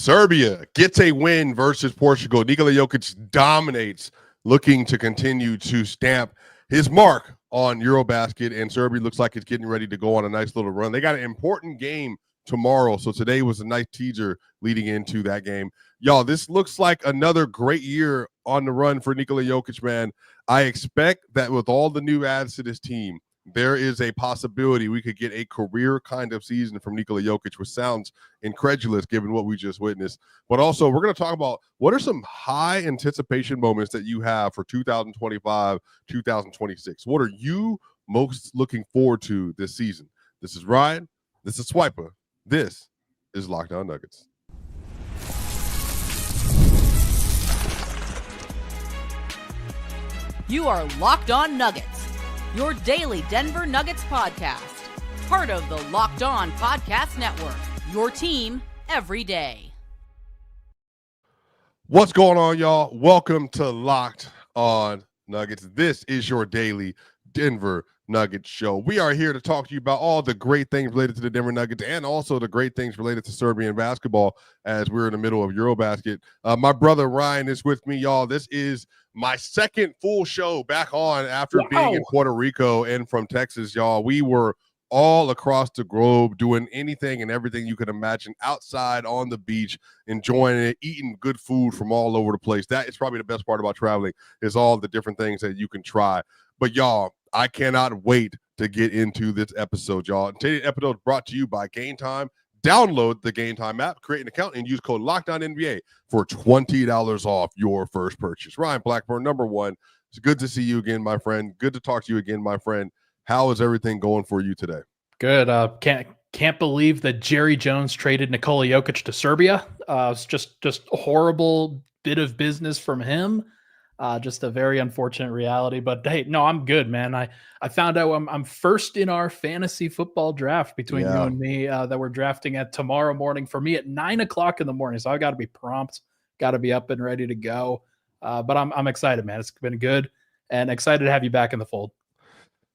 Serbia gets a win versus Portugal. Nikola Jokic dominates, looking to continue to stamp his mark on EuroBasket, and Serbia looks like it's getting ready to go on a nice little run. They got an important game tomorrow, so today was a nice teaser leading into that game. Y'all, this looks like another great year on the run for Nikola Jokic, man. I expect that with all the new adds to this team, there is a possibility we could get a career kind of season from Nikola Jokic, which sounds incredulous given what we just witnessed. But also, we're going to talk about what are some high anticipation moments that you have for 2025, 2026. What are you most looking forward to this season? This is Ryan. This is Swipa. This is Locked On Nuggets. You are Locked On Nuggets, your daily Denver Nuggets podcast. Part of the Locked On Podcast Network, your team every day. What's going on, y'all? Welcome to Locked On Nuggets. This is your daily Denver Nuggets show. We are here to talk to you about all the great things related to the Denver Nuggets and also the great things related to Serbian basketball as we're in the middle of EuroBasket. My brother Ryan is with me, y'all. This is my second full show back on after being in Puerto Rico and from Texas, y'all. We were all across the globe doing anything and everything you could imagine outside on the beach, enjoying it, eating good food from all over the place. That is probably the best part about traveling, is all the different things that you can try. But y'all, I cannot wait to get into this episode, y'all. Today's episode is brought to you by Gametime. Download the Gametime app, create an account, and use code LOCKEDONNBA for $20 off your first purchase. Ryan Blackburn, number one. It's good to see you again, my friend. Good to talk to you again, my friend. How is everything going for you today? Good. Can't believe that Jerry Jones traded Nikola Jokic to Serbia. It's just a horrible bit of business from him. Just a very unfortunate reality. But hey, no, I'm good, man. I found out I'm first in our fantasy football draft between you and me that we're drafting at tomorrow morning for me at 9 o'clock in the morning. So I got to be prompt, got to be up and ready to go. But I'm excited, man. It's been good and excited to have you back in the fold.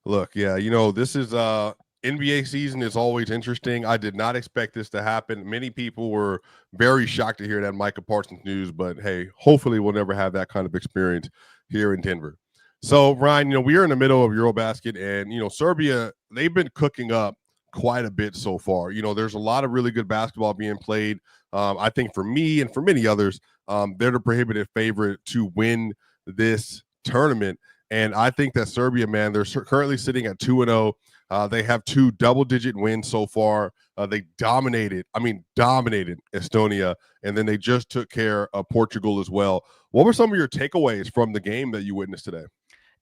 Look, yeah, this is NBA season is always interesting. I did not expect this to happen. Many people were very shocked to hear that Micah Parsons news, but hey, hopefully we'll never have that kind of experience here in Denver. So, Ryan, we are in the middle of EuroBasket, and, Serbia, they've been cooking up quite a bit so far. There's a lot of really good basketball being played. I think for me and for many others, they're the prohibitive favorite to win this tournament. And I think that Serbia, man, they're currently sitting at 2-0. They have 2 double-digit wins so far. They dominated Estonia, and then they just took care of Portugal as well. What were some of your takeaways from the game that you witnessed today?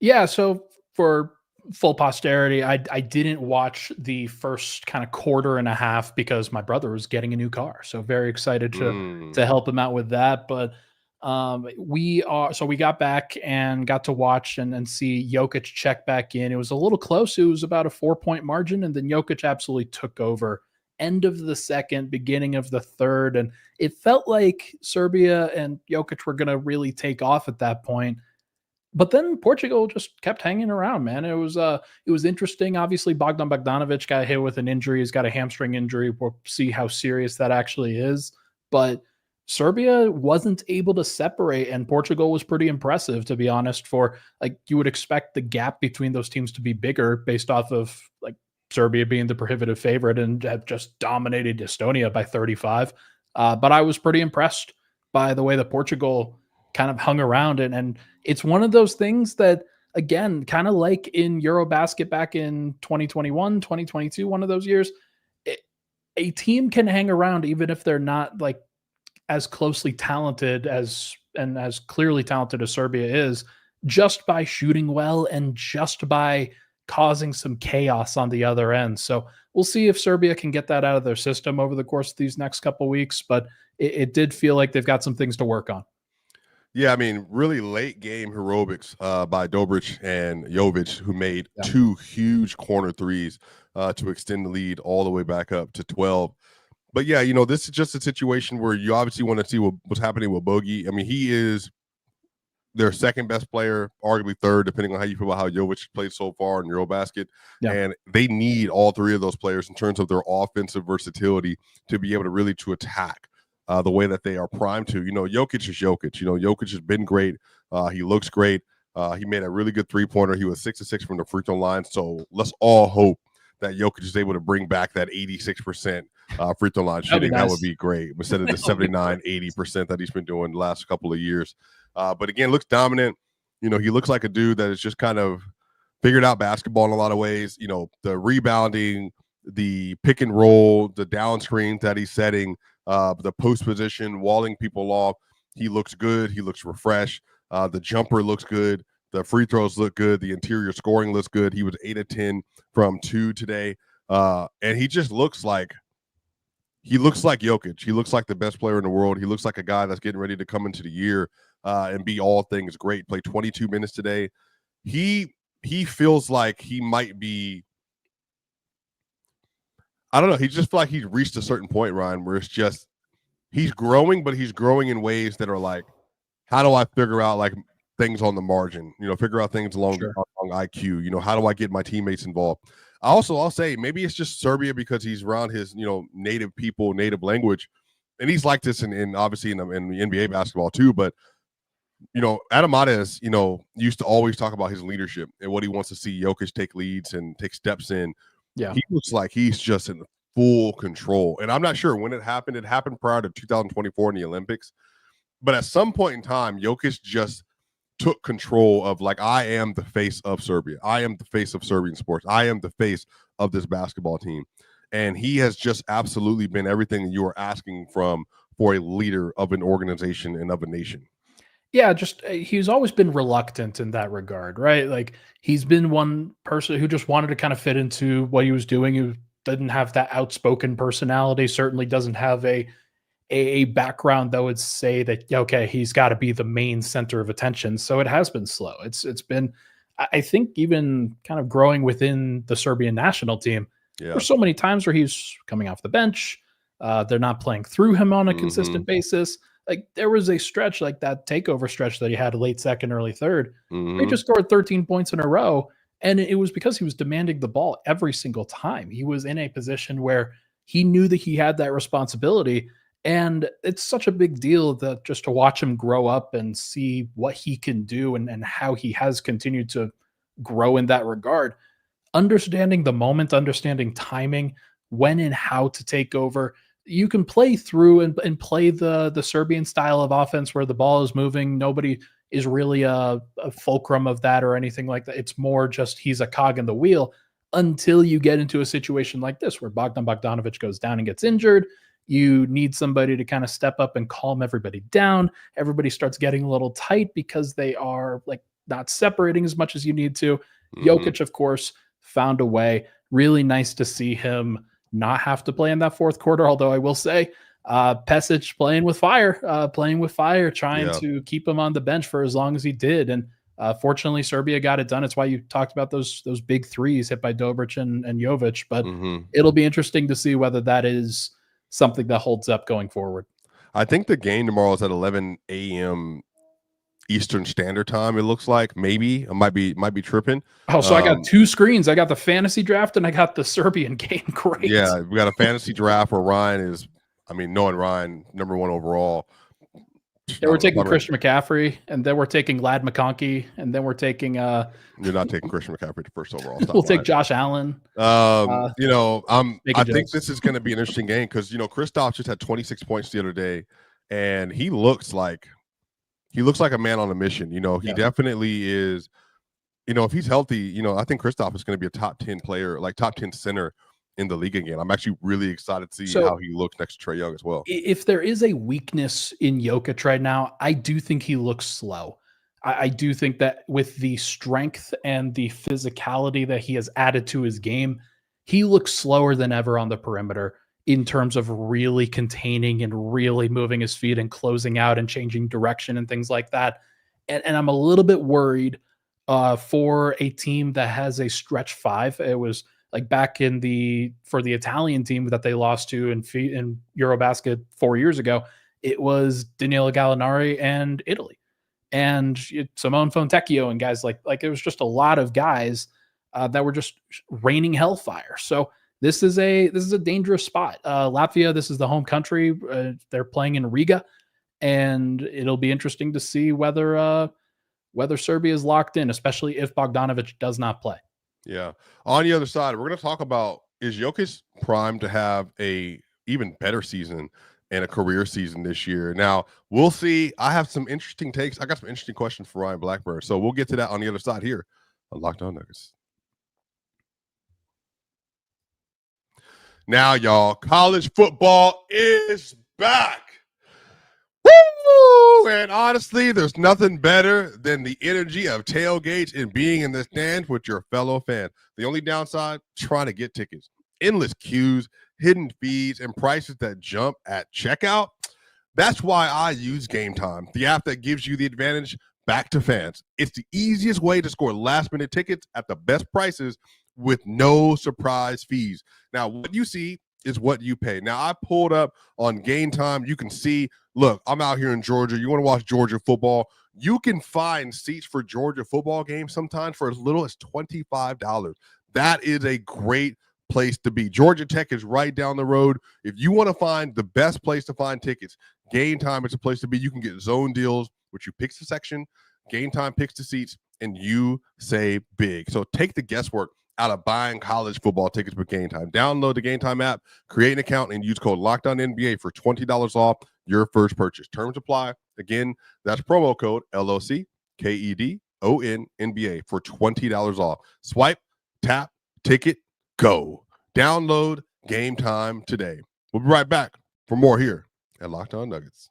Yeah, so for full posterity, I didn't watch the first kind of quarter and a half because my brother was getting a new car. So very excited to help him out with that. But we got back and got to watch and see Jokic check back in. It was a little close. It was about a 4-point margin, and then Jokic absolutely took over. End of the second, beginning of the third, and it felt like Serbia and Jokic were going to really take off at that point. But then Portugal just kept hanging around, man. It was interesting. Obviously, Bogdan Bogdanovic got hit with an injury. He's got a hamstring injury. We'll see how serious that actually is. But Serbia wasn't able to separate, and Portugal was pretty impressive, to be honest. For you would expect the gap between those teams to be bigger based off of Serbia being the prohibitive favorite and have just dominated Estonia by 35. But I was pretty impressed by the way that Portugal kind of hung around, and it's one of those things that, again, kind of like in EuroBasket back in 2021, 2022, one of those years, a team can hang around even if they're not as closely talented as clearly talented as Serbia is, just by shooting well and just by causing some chaos on the other end. So we'll see if Serbia can get that out of their system over the course of these next couple of weeks, but it did feel like they've got some things to work on. Yeah, I mean, really late game heroics by Dobric and Jovic, who made 2 huge corner threes to extend the lead all the way back up to 12. But yeah, this is just a situation where you obviously want to see what's happening with Bogey. I mean, he is their second best player, arguably third, depending on how you feel about how Jovic played so far in EuroBasket. Yeah. And they need all 3 of those players in terms of their offensive versatility to be able to really attack the way that they are primed to. Jokic is Jokic. Jokic has been great. He looks great. He made a really good three-pointer. He was 6 of 6 from the free throw line. So let's all hope that Jokic is able to bring back that 86% free throw line shooting. Nice. That would be great instead of the 79, 80% that he's been doing the last couple of years. But again, looks dominant. He looks like a dude that is just kind of figured out basketball in a lot of ways. The rebounding, the pick and roll, the down screen that he's setting, the post position, walling people off. He looks good. He looks refreshed. The jumper looks good. The free throws look good. The interior scoring looks good. He was 8 of 10 from 2 today. And he just looks like Jokic. He looks like the best player in the world. He looks like a guy that's getting ready to come into the year and be all things great. Played 22 minutes today. He feels like he might be, I don't know. He just feel like he's reached a certain point, Ryan, where it's just he's growing, but he's growing in ways that are like, how do I figure out like things on the margin? Figure out things along IQ. How do I get my teammates involved? I'll say maybe it's just Serbia because he's around his native people, native language, and he's like this in obviously in the NBA basketball too. But Adamades, used to always talk about his leadership and what he wants to see Jokic take leads and take steps in. Yeah, he looks like he's just in full control. And I'm not sure when it happened. It happened prior to 2024 in the Olympics. But at some point in time, Jokic just took control of like, I am the face of Serbia. I am the face of Serbian sports. I am the face of this basketball team. And he has just absolutely been everything you are asking from for a leader of an organization and of a nation. Yeah, just he's always been reluctant in that regard, right? Like he's been one person who just wanted to kind of fit into what he was doing. He didn't have that outspoken personality, certainly doesn't have a background that would say that, okay, he's got to be the main center of attention. So it has been slow. It's been, I think, even kind of growing within the Serbian national team. Yeah. There's so many times where he's coming off the bench. They're not playing through him on a consistent basis. Like there was a stretch like that takeover stretch that he had late second, early third. He just scored 13 points in a row. And it was because he was demanding the ball every single time. He was in a position where he knew that he had that responsibility. And it's such a big deal that just to watch him grow up and see what he can do and how he has continued to grow in that regard. Understanding the moment, understanding timing, when and how to take over. You can play through and play the Serbian style of offense where the ball is moving. Nobody is really a fulcrum of that or anything like that. It's more just he's a cog in the wheel until you get into a situation like this where Bogdan Bogdanovic goes down and gets injured. You need somebody to kind of step up and calm everybody down. Everybody starts getting a little tight because they are like not separating as much as you need to. Jokic, of course, found a way. Really nice to see him not have to play in that fourth quarter. Although I will say, Pesic playing with fire, trying to keep him on the bench for as long as he did. And fortunately, Serbia got it done. It's why you talked about those big threes hit by Dobric and Jovic. But it'll be interesting to see whether that is something that holds up going forward. I think the game tomorrow is at 11 a.m. Eastern Standard Time. It looks like maybe I might be tripping. Oh, so I got two screens. I got the fantasy draft and I got the Serbian game. Great. Yeah, we got a fantasy draft where Ryan is. I mean, knowing Ryan, number one overall. They were taking Christian McCaffrey, and then we're taking Lad McConkey, and then we're taking. You're not taking Christian McCaffrey to first overall. We'll take Josh Allen. I think this is going to be an interesting game because Kristaps just had 26 points the other day, and he looks like a man on a mission. He definitely is. If he's healthy, I think Kristaps is going to be a top 10 player, like top 10 center in the league again. I'm actually really excited to see how he looks next to Trae Young as well. If there is a weakness in Jokic right now, I do think he looks slow. I do think that with the strength and the physicality that he has added to his game, he looks slower than ever on the perimeter in terms of really containing and really moving his feet and closing out and changing direction and things like that. And I'm a little bit worried for a team that has a stretch five. It was like back for the Italian team that they lost to in EuroBasket 4 years ago, it was Danilo Gallinari and Italy, and Simone Fontecchio and guys like it was just a lot of guys that were just raining hellfire. So this is a dangerous spot. Latvia, this is the home country. They're playing in Riga, and it'll be interesting to see whether Serbia is locked in, especially if Bogdanovic does not play. Yeah. On the other side, we're going to talk about, is Jokic primed to have a even better season and a career season this year? Now, we'll see. I have some interesting takes. I got some interesting questions for Ryan Blackburn. So we'll get to that on the other side here on Locked On Nuggets. Now, y'all, college football is back. Woo! And honestly, there's nothing better than the energy of tailgates and being in the stand with your fellow fan. The only downside, trying to get tickets. Endless queues, hidden fees, and prices that jump at checkout. That's why I use Gametime, the app that gives you the advantage back to fans. It's the easiest way to score last-minute tickets at the best prices with no surprise fees. Now, what you see is what you pay. Now, I pulled up on Gametime. You can see, look, I'm out here in Georgia. You want to watch Georgia football? You can find seats for Georgia football games sometimes for as little as $25. That is a great place to be. Georgia Tech is right down the road. If you want to find the best place to find tickets, Gametime is a place to be. You can get zone deals, which you pick the section, Gametime picks the seats, and you save big. So take the guesswork out of buying college football tickets with Gametime. Download the Gametime app, create an account, and use code LOCKEDONNBA for $20 off your first purchase. Terms apply. Again, that's promo code LOCKEDONNBA for $20 off. Swipe, tap, ticket, go. Download Gametime today. We'll be right back for more here at Locked On Nuggets.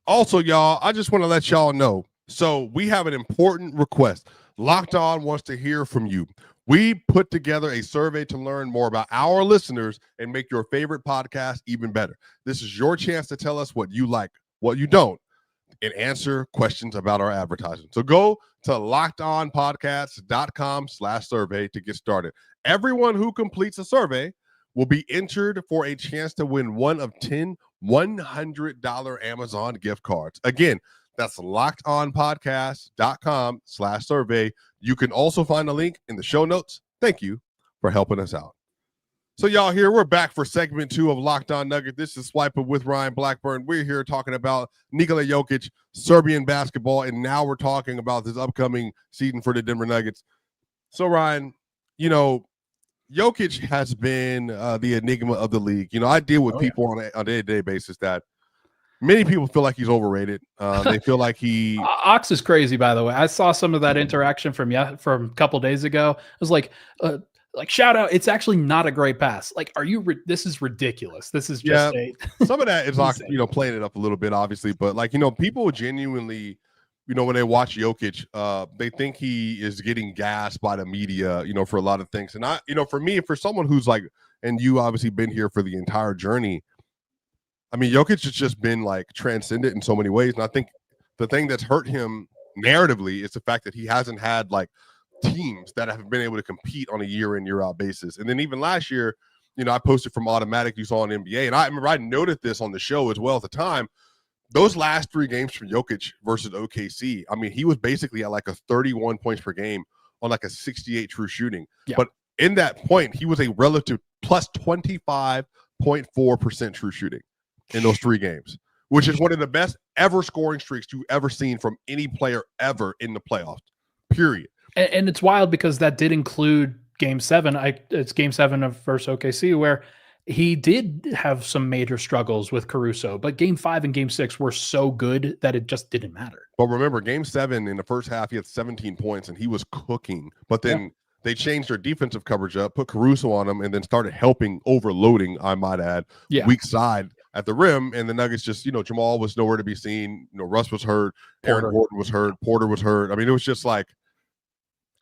Also, y'all, I just want to let y'all know, so we have an important request. Locked On wants to hear from you. We put together a survey to learn more about our listeners and make your favorite podcast even better. This is your chance to tell us what you like, what you don't, and answer questions about our advertising. So go to lockedonpodcasts.com/survey to get started. Everyone who completes a survey will be entered for a chance to win one of 10 $100 Amazon gift cards. Again, that's lockedonpodcasts.com/survey. You can also find a link in the show notes. Thank you for helping us out. So y'all here, we're back for segment 2 of Locked On Nugget. This is Swipa with Ryan Blackburn. We're here talking about Nikola Jokic, Serbian basketball, and now we're talking about this upcoming season for the Denver Nuggets. So Ryan, you know, Jokic has been the enigma of the league. You know, I deal with people on a day-to-day basis that many people feel like he's overrated. They feel like he Ox is crazy, by the way. I saw some of that interaction from a couple days ago. It was like shout out. It's actually not a great pass. Like, are you? This is ridiculous. This is just some of that is like, you know, playing it up a little bit, obviously, but like, you know, people genuinely, you know, when they watch Jokic, they think he is getting gassed by the media, you know, for a lot of things. And I, you know, for me, for someone who's like, and you obviously been here for the entire journey, I mean, Jokic has just been like transcendent in so many ways. And I think the thing that's hurt him narratively is the fact that he hasn't had like teams that have been able to compete on a year in, year out basis. And then even last year, you know, I posted from Automatic, you saw on NBA, and I remember I noted this on the show as well at the time. Those last 3 games for Jokic versus OKC, I mean, he was basically at like a 31 points per game on like a 68 true shooting. Yeah. But in that point, he was a relative plus 25.4% true shooting in those 3 games, which is one of the best ever scoring streaks you've ever seen from any player ever in the playoffs, period. And it's wild because that did include Game 7. It's Game 7 of versus OKC where he did have some major struggles with Caruso, but Game 5 and Game 6 were so good that it just didn't matter. But remember, Game 7 in the first half, he had 17 points and he was cooking. But then they changed their defensive coverage up, put Caruso on him, and then started helping, overloading, I might add, weak side at the rim. And the Nuggets just, you know, Jamal was nowhere to be seen. You know, Russ was hurt. Aaron Gordon was hurt. Porter was hurt. I mean, it was just like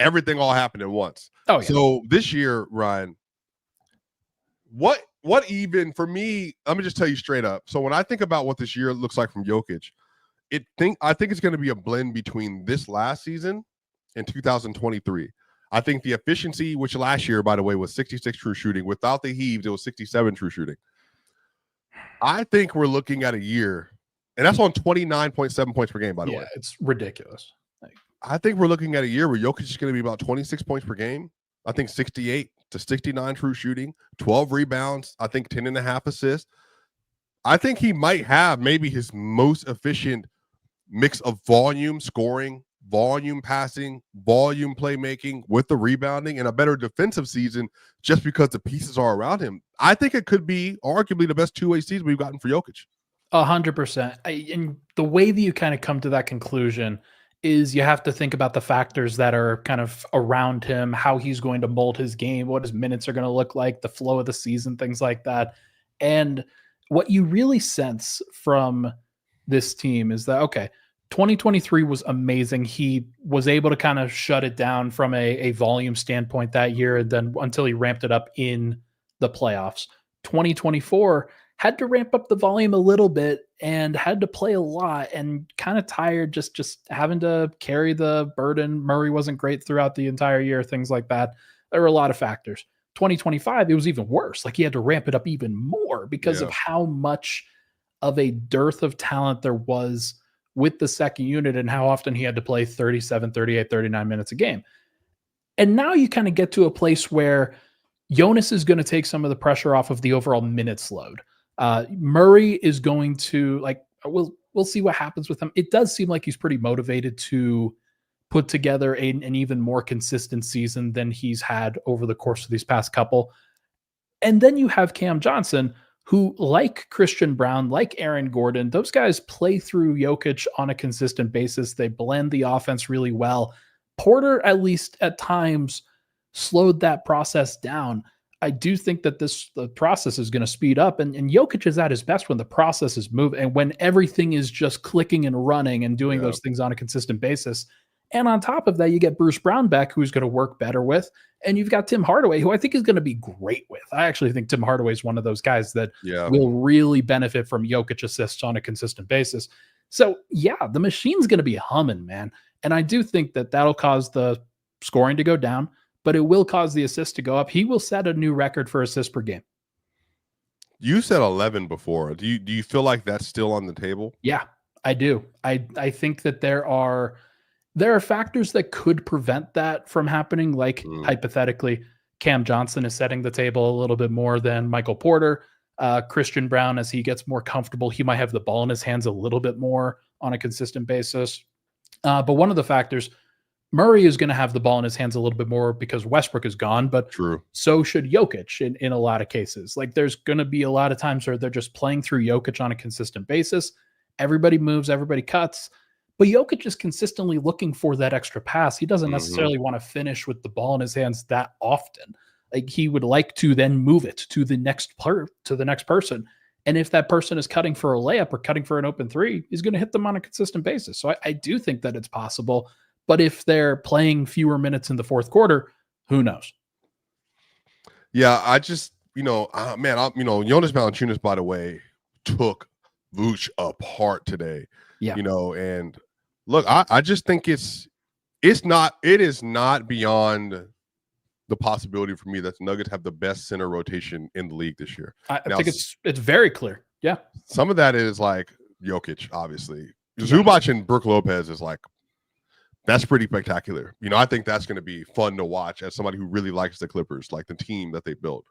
everything all happened at once. Oh, yeah. So this year, Ryan, what even for me, let me just tell you straight up. So when I think about what this year looks like from Jokic, I think it's going to be a blend between this last season and 2023. I think the efficiency, which last year, by the way, was 66 true shooting. Without the heaves, it was 67 true shooting. I think we're looking at a year, and that's on 29.7 points per game, by the way. Yeah, it's ridiculous. I think we're looking at a year where Jokic is going to be about 26 points per game. I think 68 to 69 true shooting, 12 rebounds. I think 10 and a half assists. I think he might have maybe his most efficient mix of volume scoring, volume passing, volume playmaking with the rebounding and a better defensive season just because the pieces are around him. I think it could be arguably the best two-way season we've gotten for Jokic. 100%. And the way that you kind of come to that conclusion is you have to think about the factors that are kind of around him, how he's going to mold his game, what his minutes are going to look like, the flow of the season, things like that. And what you really sense from this team is that, okay, 2023 was amazing. He was able to kind of shut it down from a volume standpoint that year, and then until he ramped it up in the playoffs. 2024 had to ramp up the volume a little bit and had to play a lot and kind of tired just having to carry the burden. Murray wasn't great throughout the entire year, things like that. There were a lot of factors. 2025, it was even worse. Like he had to ramp it up even more because of how much of a dearth of talent there was with the second unit and how often he had to play 37, 38, 39 minutes a game. And now you kind of get to a place where Jonas is going to take some of the pressure off of the overall minutes load. Murray is going to, like, we'll see what happens with him. It does seem like he's pretty motivated to put together an even more consistent season than he's had over the course of these past couple. And then you have Cam Johnson, who, like Christian Brown, like Aaron Gordon, those guys play through Jokic on a consistent basis. They blend the offense really well. Porter, at least at times, slowed that process down. I do think that the process is going to speed up, and Jokic is at his best when the process is moving and when everything is just clicking and running and doing those things on a consistent basis. And on top of that, you get Bruce Brown back, who's going to work better with, and you've got Tim Hardaway, who I think is going to be great with. I actually think Tim Hardaway is one of those guys that will really benefit from Jokic assists on a consistent basis. So yeah, the machine's going to be humming, man. And I do think that that'll cause the scoring to go down, but it will cause the assists to go up. He will set a new record for assists per game. You said 11 before. Do you feel like that's still on the table? Yeah, I do. I think that there are factors that could prevent that from happening. Like hypothetically, Cam Johnson is setting the table a little bit more than Michael Porter. Christian Brown, as he gets more comfortable, he might have the ball in his hands a little bit more on a consistent basis. But one of the factors, Murray is going to have the ball in his hands a little bit more because Westbrook is gone, but so should Jokic in a lot of cases. Like there's going to be a lot of times where they're just playing through Jokic on a consistent basis. Everybody moves, everybody cuts. But Jokic is consistently looking for that extra pass. He doesn't necessarily want to finish with the ball in his hands that often. Like he would like to then move it to the next person. And if that person is cutting for a layup or cutting for an open three, he's going to hit them on a consistent basis. So I do think that it's possible. But if they're playing fewer minutes in the fourth quarter, who knows? Yeah, I just, Jonas Valanciunas, by the way, took Vooch apart today. Yeah. And look, I just think it is not beyond the possibility for me that the Nuggets have the best center rotation in the league this year. I think it's very clear. Yeah. Some of that is like Jokic, obviously. Zubac and Brook Lopez is like, that's pretty spectacular. I think that's going to be fun to watch as somebody who really likes the Clippers, like the team that they built.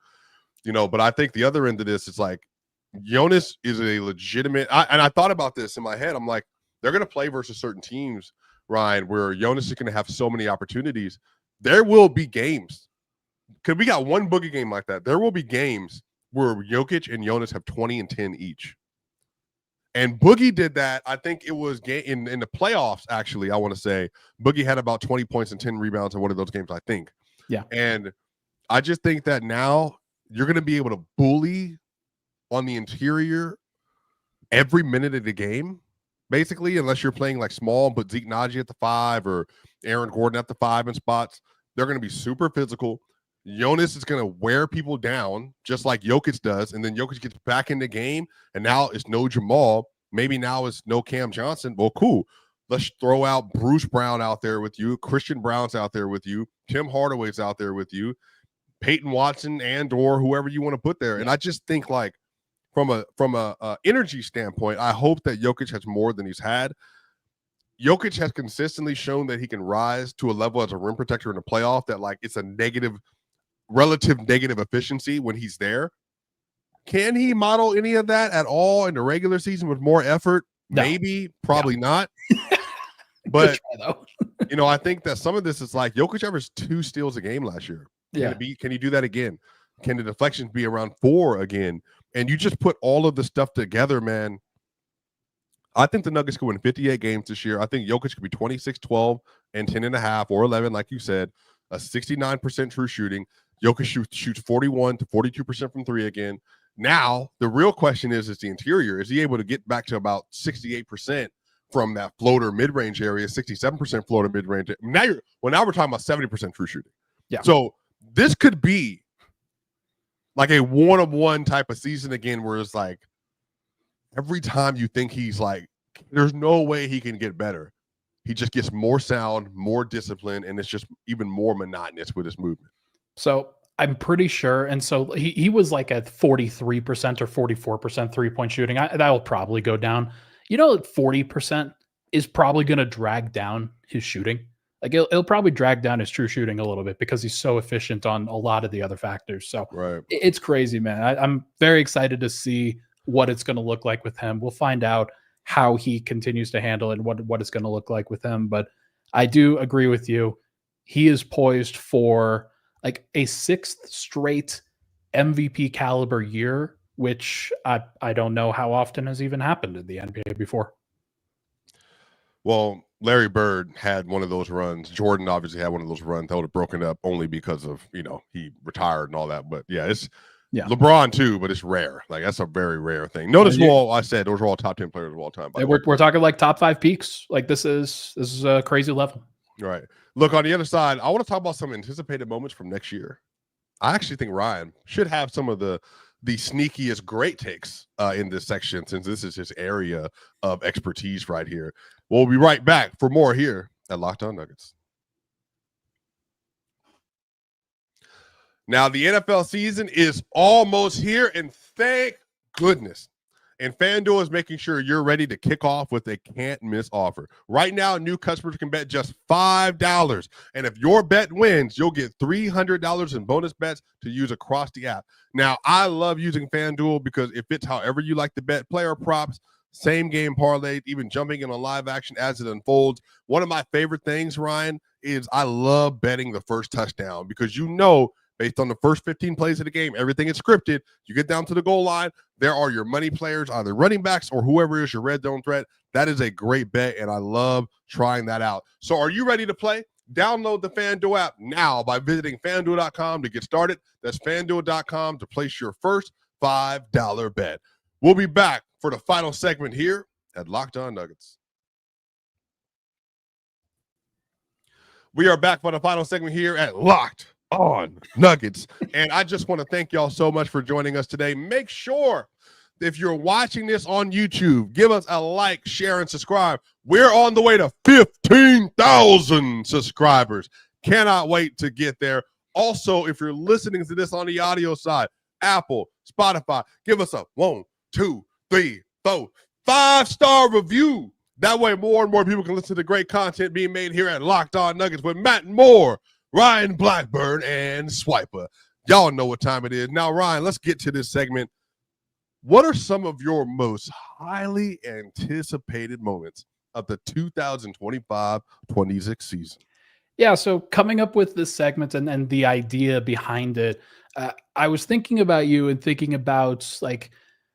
But I think the other end of this is like Jonas is a legitimate. And I thought about this in my head. I'm like, they're going to play versus certain teams, Ryan, where Jonas is going to have so many opportunities. There will be games. Because we got one boogie game like that. There will be games where Jokic and Jonas have 20 and 10 each. And Boogie did that. I think it was in the playoffs, actually, I want to say. Boogie had about 20 points and 10 rebounds in one of those games, I think. Yeah. And I just think that now you're going to be able to bully on the interior every minute of the game, basically, unless you're playing like small, but Zeke Naji at the 5 or Aaron Gordon at the 5 in spots. They're going to be super physical. Jonas is going to wear people down just like Jokic does, and then Jokic gets back in the game, and now it's no Jamal. Maybe now it's no Cam Johnson. Well, cool. Let's throw out Bruce Brown out there with you. Christian Brown's out there with you. Tim Hardaway's out there with you. Peyton Watson and or whoever you want to put there. And I just think like from a energy standpoint, I hope that Jokic has more than he's had. Jokic has consistently shown that he can rise to a level as a rim protector in the playoff that like it's a relative negative efficiency when he's there. Can he model any of that at all in the regular season with more effort? No. Maybe, probably not. But try, I think that some of this is like Jokic averaged 2 steals a game last year. Can he do that again? Can the deflections be around 4 again? And you just put all of the stuff together, man. I think the Nuggets could win 58 games this year. I think Jokic could be 26, 12, and 10.5 or 11, like you said, a 69% true shooting. Jokic shoots 41 to 42% from 3 again. Now, the real question is the interior. Is he able to get back to about 68% from that floater mid-range area, 67% floater mid-range? Now we're talking about 70% true shooting. Yeah. So this could be like a one-of-one type of season again, where it's like every time you think he's like, there's no way he can get better, he just gets more sound, more discipline, and it's just even more monotonous with his movement. So I'm pretty sure. And so he was like at 43% or 44% 3-point shooting. That'll probably go down. 40% is probably going to drag down his shooting. Like it'll probably drag down his true shooting a little bit because he's so efficient on a lot of the other factors. So It's crazy, man. I'm very excited to see what it's going to look like with him. We'll find out how he continues to handle it and what it's going to look like with him. But I do agree with you. He is poised for like a 6th straight MVP caliber year, which I don't know how often has even happened in the NBA before. Well, Larry Bird had one of those runs. Jordan obviously had one of those runs that would have broken up only because of, he retired and all that. But it's LeBron too, but it's rare. Like that's a very rare thing. Notice I said those are all top 10 players of all time. We're talking like top 5 peaks. Like this is a crazy level. Right. Look, on the other side, I want to talk about some anticipated moments from next year. I actually think Ryan should have some of the sneakiest great takes in this section, since this is his area of expertise right here. We'll be right back for more here at Locked On Nuggets. Now, the NFL season is almost here, and thank goodness. And FanDuel is making sure you're ready to kick off with a can't-miss offer. Right now, new customers can bet just $5. And if your bet wins, you'll get $300 in bonus bets to use across the app. Now, I love using FanDuel because it fits however you like to bet. Player props, same game parlay, even jumping in on live action as it unfolds. One of my favorite things, Ryan, is I love betting the first touchdown because based on the first 15 plays of the game, everything is scripted. You get down to the goal line, there are your money players, either running backs or whoever is your red zone threat. That is a great bet, and I love trying that out. So are you ready to play? Download the FanDuel app now by visiting FanDuel.com to get started. That's FanDuel.com to place your first $5 bet. We'll be back for the final segment here at Locked On Nuggets. We are back for the final segment here at Locked On Nuggets. And I just want to thank y'all so much for joining us today. Make sure if you're watching this on YouTube, give us a like, share, and subscribe. We're on the way to 15,000 subscribers. Cannot wait to get there. Also, if you're listening to this on the audio side, Apple, Spotify, give us a 1, 2, 3, 4, 5-star review. That way more and more people can listen to great content being made here at Locked On Nuggets with Matt Moore, Ryan Blackburn, and Swipa. Y'all know what time it is. Now, Ryan, let's get to this segment. What are some of your most highly anticipated moments of the 2025-26 season? Yeah, so coming up with this segment and the idea behind it, I was thinking about you and thinking about like,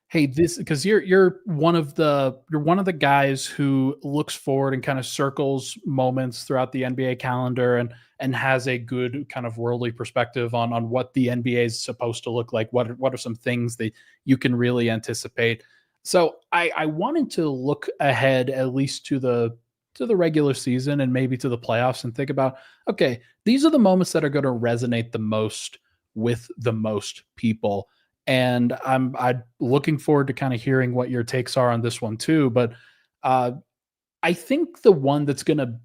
hey, this because you're one of the guys who looks forward and kind of circles moments throughout the NBA calendar and has a good kind of worldly perspective on what the NBA is supposed to look like. What are some things that you can really anticipate? So I wanted to look ahead at least to the regular season and maybe to the playoffs and think about, okay, these are the moments that are going to resonate the most with the most people. And I'm looking forward to kind of hearing what your takes are on this one too. But I think the one that's going to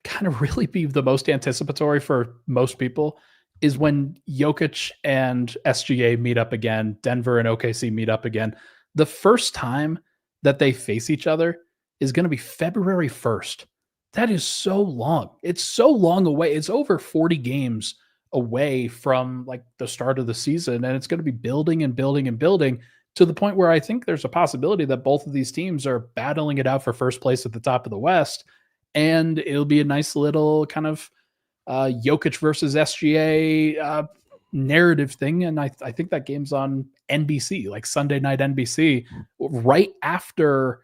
kind of really be the most anticipatory for most people is when Jokic and SGA meet up again, Denver and OKC meet up again. The first time that they face each other is going to be February 1st. That is so long. It's so long away. It's over 40 games away from like the start of the season, and it's going to be building and building and building to the point where I think there's a possibility that both of these teams are battling it out for first place at the top of the West, and it'll be a nice little kind of Jokic versus SGA narrative thing. And I think that game's on NBC, like Sunday night NBC, right after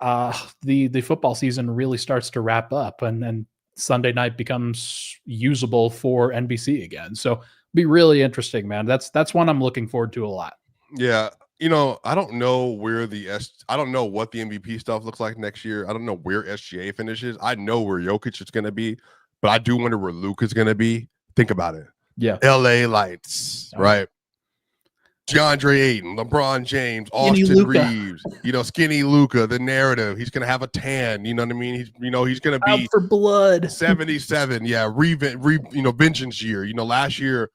the football season really starts to wrap up, and Sunday night becomes usable for NBC again. So be really interesting, man. That's one I'm looking forward to a lot. Yeah. I don't know where I don't know what the MVP stuff looks like next year. I don't know where SGA finishes. I know where Jokic is going to be, but I do wonder where Luke is going to be. Think about it. Yeah. LA Lights, right? DeAndre Ayton, LeBron James, Austin Reeves, skinny Luka, the narrative. He's going to have a tan. You know what I mean? He's going to be out for blood. 77. Yeah. Vengeance year. Last year,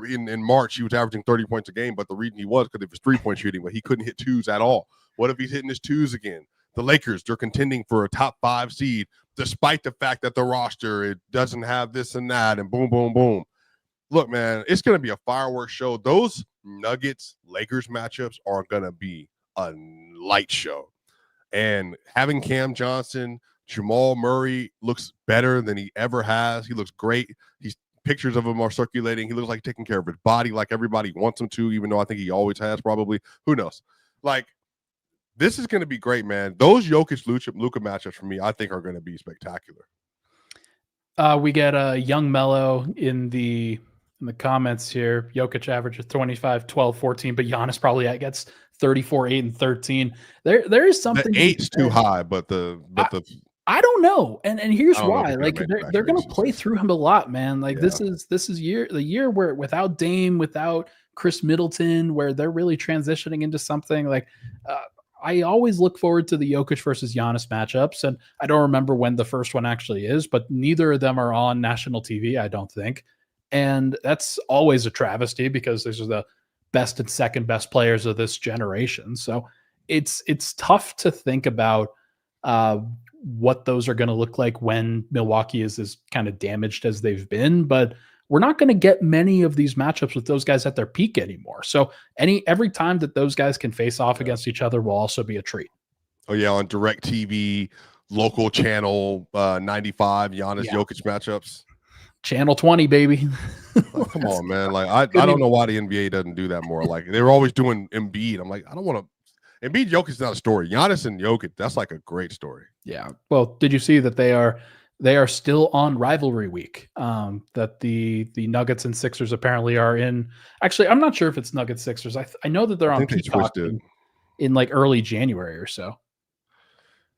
in March, he was averaging 30 points a game, but the reason he was because of his 3-point shooting, but he couldn't hit twos at all. What if he's hitting his twos again? The Lakers, they're contending for a top 5 seed, despite the fact that the roster, it doesn't have this and that, and boom, boom, boom. Look, man, it's going to be a fireworks show. Those Nuggets-Lakers matchups are going to be a light show. And having Cam Johnson, Jamal Murray looks better than he ever has. He looks great. Pictures of him are circulating. He looks like taking care of his body like everybody wants him to, even though I think he always has probably. Who knows? Like, this is going to be great, man. Those Jokic-Luka matchups for me, I think, are going to be spectacular. We get a young Mello in the comments here. Jokic averages 25, 12, 14, but Giannis probably gets 34, 8, and 13. There is something. The 8's too high, but I don't know, and here's why. Like they're going to play through him a lot, man. Like this is the year where without Dame, without Chris Middleton, where they're really transitioning into something like. I always look forward to the Jokic versus Giannis matchups, and I don't remember when the first one actually is, but neither of them are on national TV, I don't think, and that's always a travesty because these are the best and second best players of this generation. So it's tough to think about. What those are going to look like when Milwaukee is as kind of damaged as they've been, but we're not going to get many of these matchups with those guys at their peak anymore. So every time that those guys can face off against each other will also be a treat. Oh yeah. On DirecTV, local channel 95, Giannis Jokic matchups. Channel 20, baby. Like, come on, man. Like I don't know why the NBA doesn't do that more. Like they're always doing Embiid. I'm like, I don't want to. Embiid Jokic is not a story. Giannis and Jokic, that's like a great story. Yeah. Well, did you see that they are still on rivalry week? That the Nuggets and Sixers apparently are in. Actually, I'm not sure if it's Nuggets Sixers. I know that they're on Peacock in like early January or so.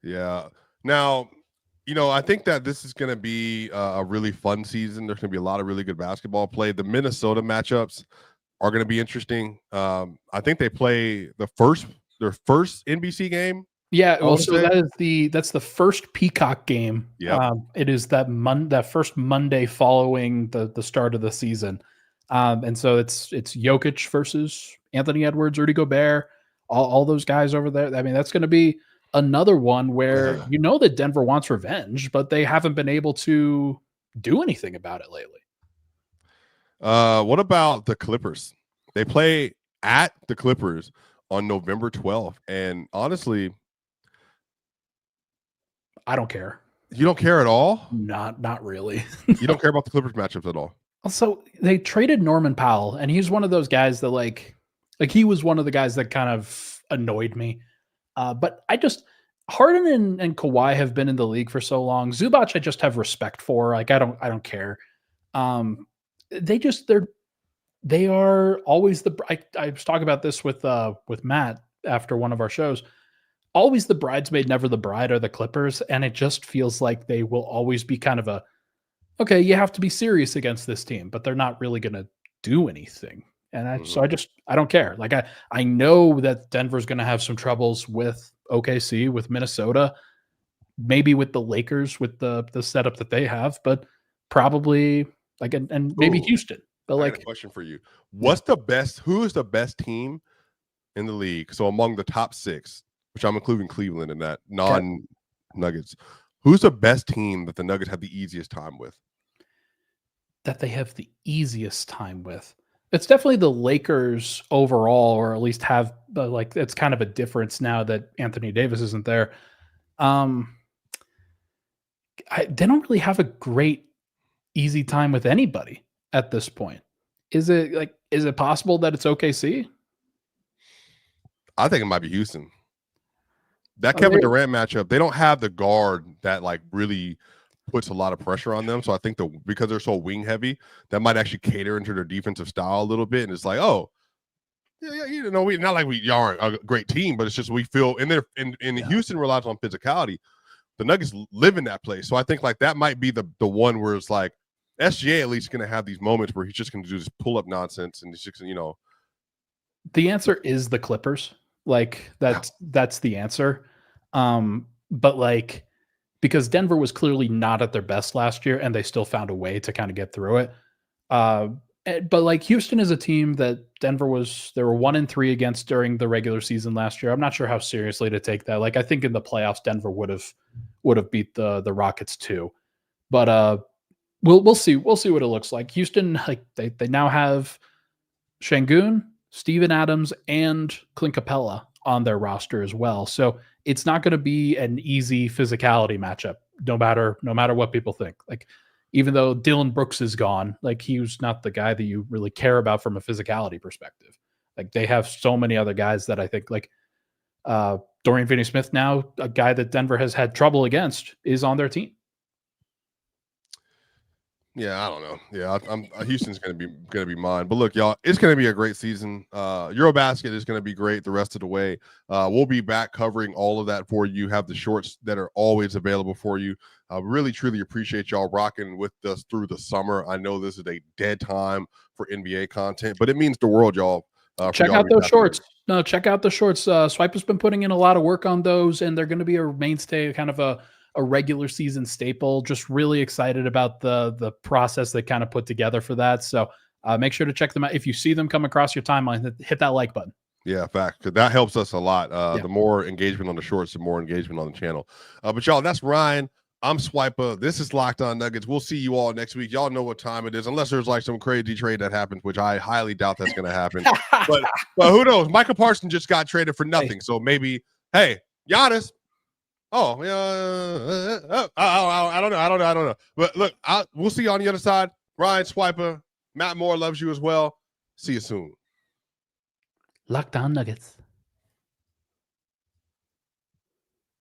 Yeah. Now, I think that this is going to be a really fun season. There's going to be a lot of really good basketball played. The Minnesota matchups are going to be interesting. I think they play their first NBC game. Yeah, well, so that's the first Peacock game. Yeah, it is that first Monday following the start of the season, and so it's Jokic versus Anthony Edwards, Rudy Gobert, all those guys over there. I mean, that's going to be another one where that Denver wants revenge, but they haven't been able to do anything about it lately. What about the Clippers? They play at the Clippers on November 12th, and honestly, I don't care. You don't care at all? Not really. You don't care about the Clippers matchups at all? Also, they traded Norman Powell, and he's one of those guys that like he was one of the guys that kind of annoyed me. But Harden and Kawhi have been in the league for so long. Zubac, I just have respect for. Like I don't care. They are always I was talking about this with Matt after one of our shows. Always the bridesmaid, never the bride are the Clippers. And it just feels like they will always be kind of okay, you have to be serious against this team, but they're not really going to do anything. And I don't care. Like I know that Denver's going to have some troubles with OKC, with Minnesota, maybe with the Lakers, with the setup that they have, but probably and maybe Houston. But I got a question for you. Who is the best team in the league? So among the top 6, which I'm including Cleveland in that Nuggets. Who's the best team that the Nuggets have the easiest time with? That they have the easiest time with. It's definitely the Lakers overall, or at least have like it's kind of a difference now that Anthony Davis isn't there. They don't really have a great easy time with anybody at this point. Is it possible that it's OKC? I think it might be Houston. That Kevin Durant matchup, they don't have the guard that like really puts a lot of pressure on them. So I think because they're so wing heavy, that might actually cater into their defensive style a little bit. And it's like, oh, yeah, you know, we not like we aren't a great team, but it's just we feel in Houston relies on physicality. The Nuggets live in that place. So I think like that might be the one where it's like SGA at least going to have these moments where he's just going to do this pull up nonsense and he's just, you know. The answer is the Clippers. Like that's the answer. But like, because Denver was clearly not at their best last year and they still found a way to kind of get through it. But like Houston is a team that they were 1-3 against during the regular season last year. I'm not sure how seriously to take that. Like, I think in the playoffs, Denver would have beat the Rockets too, but we'll see. We'll see what it looks like. Houston, like they now have Şengün, Steven Adams, and Clint Capella on their roster as well. So it's not going to be an easy physicality matchup, no matter what people think. Like, even though Dylan Brooks is gone, like he was not the guy that you really care about from a physicality perspective. Like they have so many other guys that I think like Dorian Finney-Smith, now a guy that Denver has had trouble against, is on their team. Yeah, I don't know. Yeah, Houston's gonna be mine. But look, y'all, it's gonna be a great season. EuroBasket is gonna be great the rest of the way. We'll be back covering all of that for you. Have the shorts that are always available for you. Really, truly appreciate y'all rocking with us through the summer. I know this is a dead time for NBA content, but it means the world, y'all. Check out those shorts. No, check out the shorts. Swipe has been putting in a lot of work on those, and they're going to be a mainstay, kind of a regular season staple. Just really excited about the process they kind of put together for that. So make sure to check them out. If you see them come across your timeline, hit that like button. Yeah, fact. Because that helps us a lot. The more engagement on the shorts, the more engagement on the channel. But y'all, that's Ryan. I'm Swipa. This is Locked On Nuggets. We'll see you all next week. Y'all know what time it is, unless there's like some crazy trade that happens, which I highly doubt that's going to happen. but who knows? Michael Parsons just got traded for nothing. Hey. So maybe, hey, Giannis. Oh, yeah. I don't know. But look, we'll see you on the other side. Ryan, Swipa, Matt Moore loves you as well. See you soon. Locked On Nuggets.